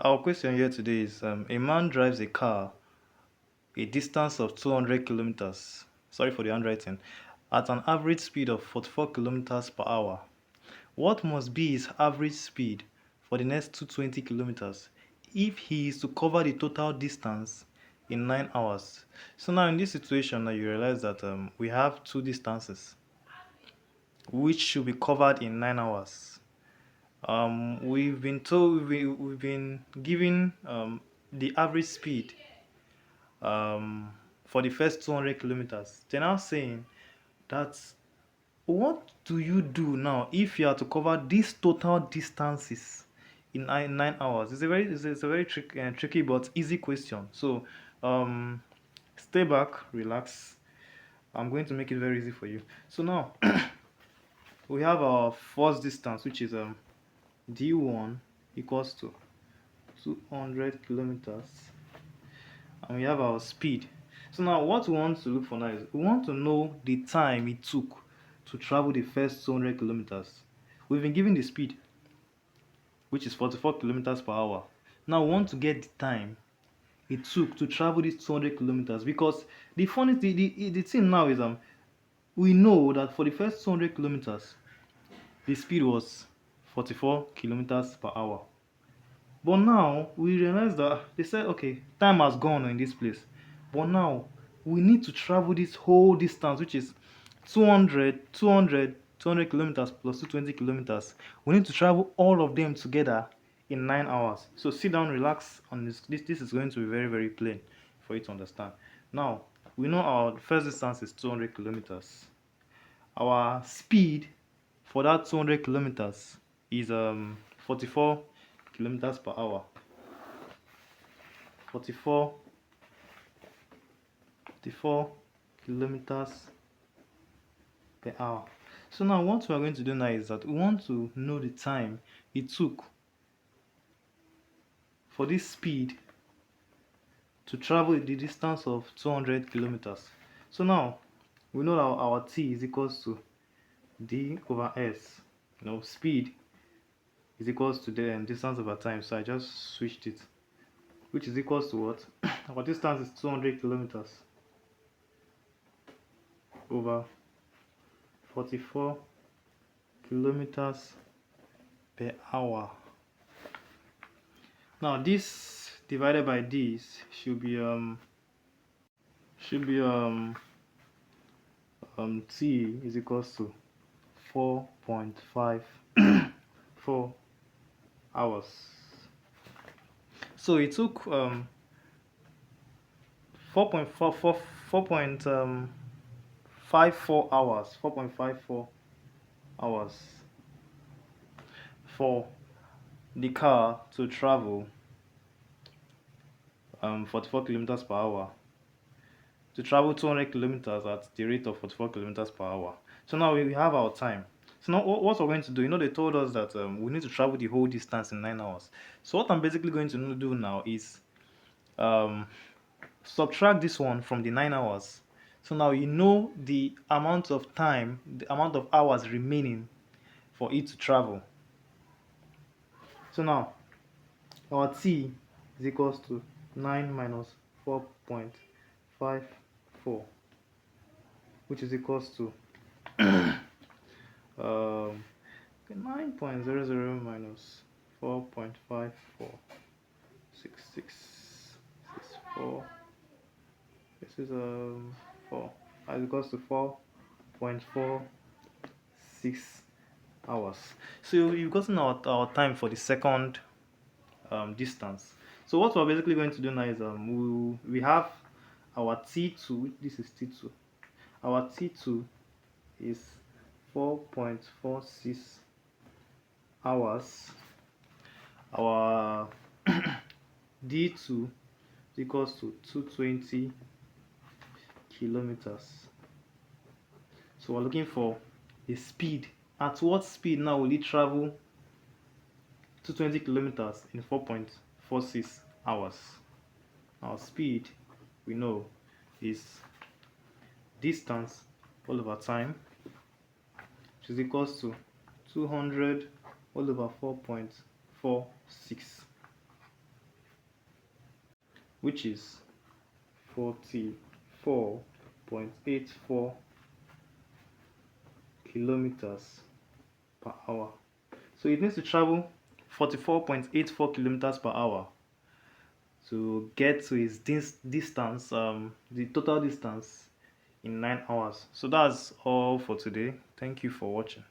Our question here today is a man drives a car a distance of 200 kilometers, sorry for the handwriting, at an average speed of 44 kilometers per hour. What must be his average speed for the next 220 kilometers if he is to cover the total distance in 9 hours? So now in this situation, now you realize that we have two distances which should be covered in 9 hours. We've been told we've been given the average speed for the first 200 kilometers. They're now saying that what do you do now if you are to cover these total distances in 9 hours? It's a very tricky but easy question. So stay back, relax. I'm going to make it very easy for you. So now we have our first distance, which is d1 equals to 200 kilometers, and we have our speed. So now what we want to look for now is we want to know the time it took to travel the first 200 kilometers. We've been given the speed, which is 44 kilometers per hour. Now we want to get the time it took to travel these 200 kilometers, because the funny the thing now is we know that for the first 200 kilometers the speed was 44 kilometers per hour. But now we realize that they said, okay, time has gone in this place. But now we need to travel this whole distance, which is 200 kilometers plus 220 kilometers. We need to travel all of them together in 9 hours. So sit down, relax on this. This is going to be very, very plain for you to understand. Now, we know our first distance is 200 kilometers. Our speed for that 200 kilometers is 44 kilometers per hour. 44 kilometers per hour. So now what we are going to do now is that we want to know the time it took for this speed to travel the distance of 200 kilometers. So now we know that our t is equals to d over s. Speed is equals to the distance over time, so I just switched it, which is equals to what? Our distance is 200 kilometers over 44 kilometers per hour. Now this divided by this should be t is equals to 4.54 hours. So it took 4.54 hours, 4.54 hours for the car to travel 44 kilometers per hour, to travel 200 kilometers at the rate of 44 kilometers per hour. So now we have our time. So now what we're going to do, they told us that we need to travel the whole distance in 9 hours. So what I'm basically going to do now is subtract this one from the 9 hours. So now you know the amount of time, the amount of hours remaining for it to travel. So now our t is equals to 9 minus 4.54, which is equals to 9.00 minus 4.54, 6664. This is 4. Is equals to 4.46 hours. So you've gotten our time for the second distance. So what we're basically going to do now is we have our t2. This is t2. Our t2 is 4.46 hours. Our d2 is equals to 220 kilometers. So we're looking for the speed. At what speed now will it travel 220 kilometers in 4.46 hours? Our speed, we know, is distance all over time, which is equals to 200 all over 4.46. which is 44.84 kilometers per hour. So it needs to travel 44.84 kilometers per hour to get to its distance, the total distance in 9 hours. So that's all for today. Thank you for watching.